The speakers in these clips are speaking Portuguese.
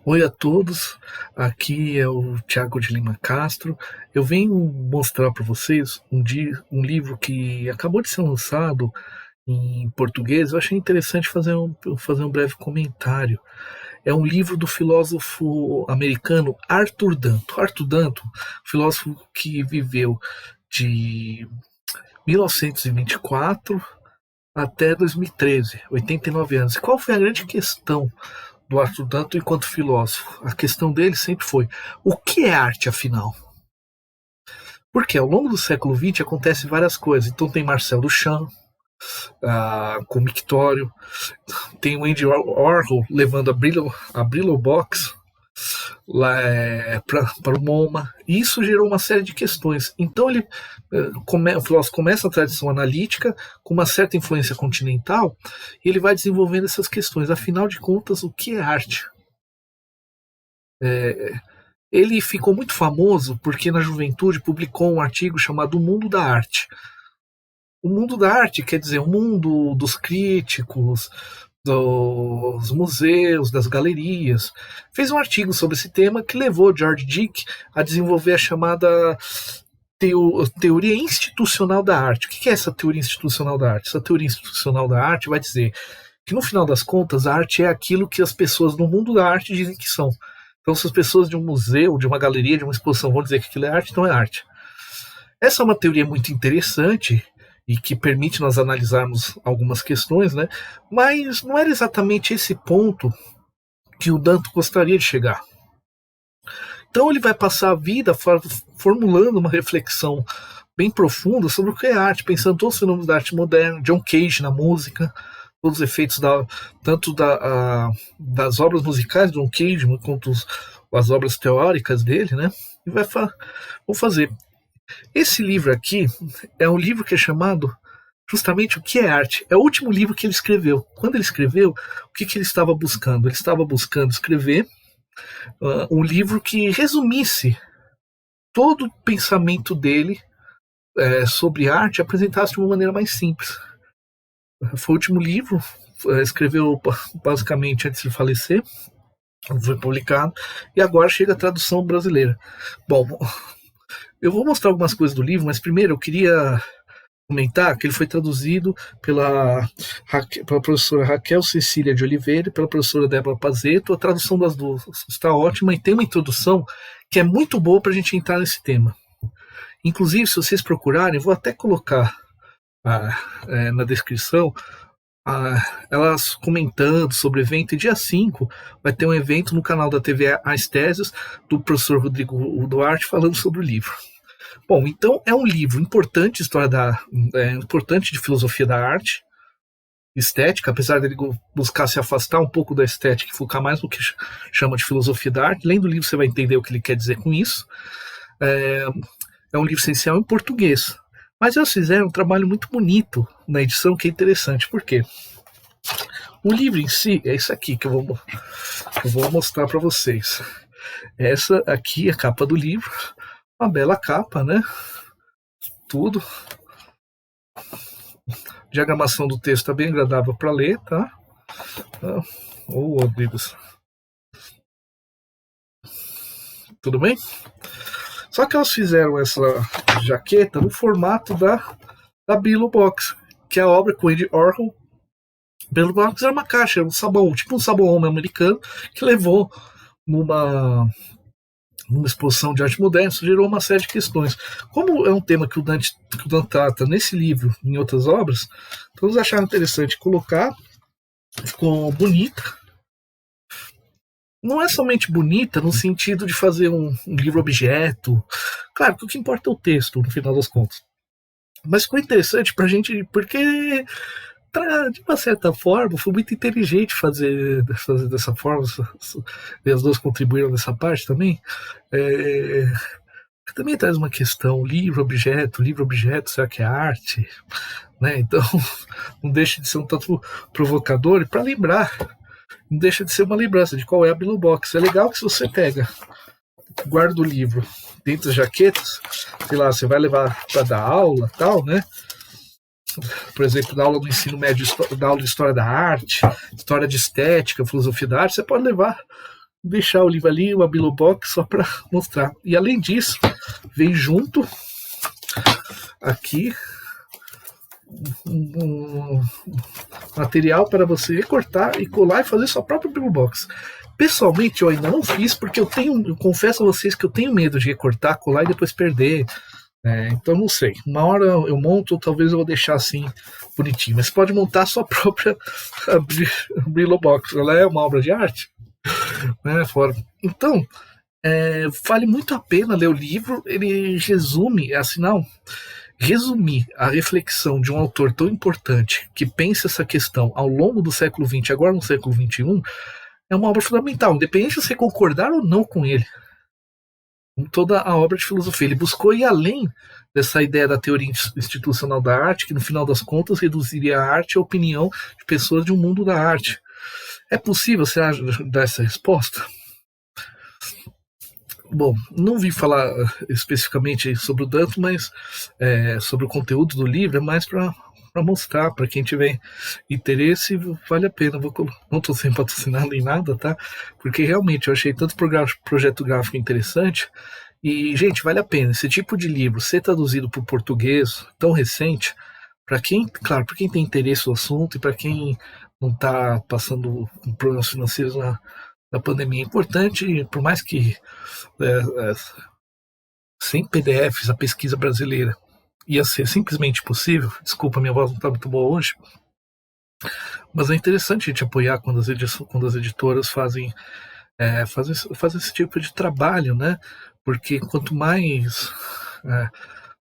Oi a todos, aqui é o Thiago de Lima Castro. Eu venho mostrar para vocês um livro que acabou de ser lançado em português. Eu achei interessante fazer um breve comentário. É um livro do filósofo americano Arthur Danto. Arthur Danto, filósofo que viveu de 1924 até 2013, 89 anos. E qual foi a grande questão do Arthur Danto enquanto filósofo? A questão dele sempre foi: o que é arte, afinal? Porque ao longo do século XX acontecem várias coisas. Então tem Marcel Duchamp, com Mictório, tem o Andy Warhol levando a Brillo Box lá para o MoMA. E isso gerou uma série de questões. Então o filósofo começa a tradição analítica com uma certa influência continental e ele vai desenvolvendo essas questões. Afinal de contas, o que é arte? Ele ficou muito famoso porque na juventude publicou um artigo chamado O Mundo da Arte. O mundo da arte quer dizer o mundo dos críticos, dos museus, das galerias. Fez um artigo sobre esse tema que levou George Dick a desenvolver a chamada teoria institucional da arte. O que é essa teoria institucional da arte? Essa teoria institucional da arte vai dizer que, no final das contas, a arte é aquilo que as pessoas no mundo da arte dizem que são. Então, se as pessoas de um museu, de uma galeria, de uma exposição vão dizer que aquilo é arte, então é arte. Essa é uma teoria muito interessante e que permite nós analisarmos algumas questões, né? Mas não era exatamente esse ponto que o Danto gostaria de chegar. Então ele vai passar a vida formulando uma reflexão bem profunda sobre o que é arte, pensando todos os fenômenos da arte moderna, John Cage na música, todos os efeitos tanto das obras musicais de John Cage quanto as obras teóricas dele, né? E vou fazer. Esse livro aqui é um livro que é chamado justamente O que é Arte. É o último livro que ele escreveu. Quando ele escreveu, o que ele estava buscando? Ele estava buscando escrever um livro que resumisse todo o pensamento dele sobre arte e apresentasse de uma maneira mais simples. Foi o último livro, escreveu basicamente antes de falecer, foi publicado, e agora chega a tradução brasileira. Bom, eu vou mostrar algumas coisas do livro, mas primeiro eu queria comentar que ele foi traduzido pela professora Raquel Cecília de Oliveira e pela professora Débora Pazeto. A tradução das duas está ótima e tem uma introdução que é muito boa para a gente entrar nesse tema. Inclusive, se vocês procurarem, vou até colocar na descrição elas comentando sobre o evento. E dia 5 vai ter um evento no canal da TV As Teses do professor Rodrigo Duarte falando sobre o livro. Bom, então é um livro importante, importante de filosofia da arte, estética, apesar dele buscar se afastar um pouco da estética e focar mais no que chama de filosofia da arte. Lendo o livro você vai entender o que ele quer dizer com isso. É um livro essencial em português. Mas eles fizeram um trabalho muito bonito na edição, que é interessante. Por quê? O livro em si é isso aqui que eu vou mostrar para vocês. Essa aqui é a capa do livro. Uma bela capa, né? Tudo. Diagramação do texto está bem agradável para ler, tá? Deus. Tudo bem? Só que elas fizeram essa jaqueta no formato da Brillo Box, que é a obra com Andy Warhol. Brillo Box era uma caixa, era um sabão, tipo um sabão homem americano, que levou numa exposição de arte moderna. Isso gerou uma série de questões. Como é um tema que o Danto trata nesse livro e em outras obras, então eles acharam interessante colocar. Ficou bonita. Não é somente bonita no sentido de fazer um livro-objeto. Claro que o que importa é o texto, no final das contas. Mas ficou interessante pra gente, porque de uma certa forma foi muito inteligente fazer dessa forma. E as duas contribuíram nessa parte também. Também traz uma questão: livro-objeto, será que é arte? Né? Então, não deixa de ser um tanto provocador. E para lembrar, não deixa de ser uma lembrança de qual é a Brillo Box. É legal que se você pega, guarda o livro dentro das jaquetas, sei lá, você vai levar para dar aula, tal, né? por exemplo, da aula do ensino médio, da aula de história da arte, história de estética, filosofia da arte, você pode levar, deixar o livro ali, uma Bilobox, só para mostrar. E além disso, vem junto aqui um material para você recortar e colar e fazer sua própria Bilobox. Pessoalmente, eu ainda não fiz, porque eu confesso a vocês que eu tenho medo de recortar, colar e depois perder. Então não sei. Uma hora eu monto, ou talvez eu vou deixar assim bonitinho. Mas você pode montar a sua própria Bilobox. Ela é uma obra de arte, né? Fora. Então, vale muito a pena ler o livro. Ele resume, assim, não. Resumir a reflexão de um autor tão importante que pensa essa questão ao longo do século XX, agora no século XXI, é uma obra fundamental, independente de você concordar ou não com ele. Em toda a obra de filosofia, ele buscou ir além dessa ideia da teoria institucional da arte, que no final das contas reduziria a arte à opinião de pessoas de um mundo da arte. É possível você dar essa resposta? Bom, não vim falar especificamente sobre o Danto, mas sobre o conteúdo do livro, é mais para mostrar para quem tiver interesse, vale a pena. Não estou sem patrocinar nem nada, tá? Porque realmente eu achei tanto projeto gráfico interessante. E, gente, vale a pena. Esse tipo de livro ser traduzido para o português tão recente, para quem, claro, para quem tem interesse no assunto e para quem não está passando problemas financeiros na pandemia, é importante, por mais que sem PDFs a pesquisa brasileira ia ser simplesmente possível. Desculpa, minha voz não está muito boa hoje. Mas é interessante a gente apoiar quando as editoras fazem esse tipo de trabalho, né? Porque quanto mais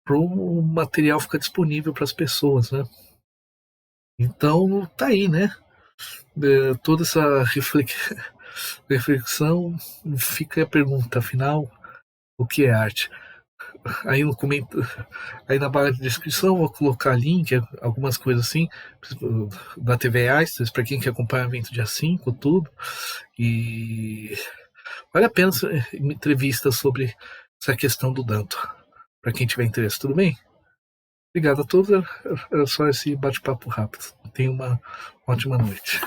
o material fica disponível para as pessoas, né? Então, tá aí, né? Toda essa reflexão, fica a pergunta, afinal, o que é arte? Aí no aí na barra de descrição vou colocar link, algumas coisas assim, da TV Astros, para quem quer acompanhar o evento dia 5, tudo. E vale a pena uma entrevista sobre essa questão do Danto, para quem tiver interesse, tudo bem? Obrigado a todos, era só esse bate-papo rápido. Tenha uma ótima noite.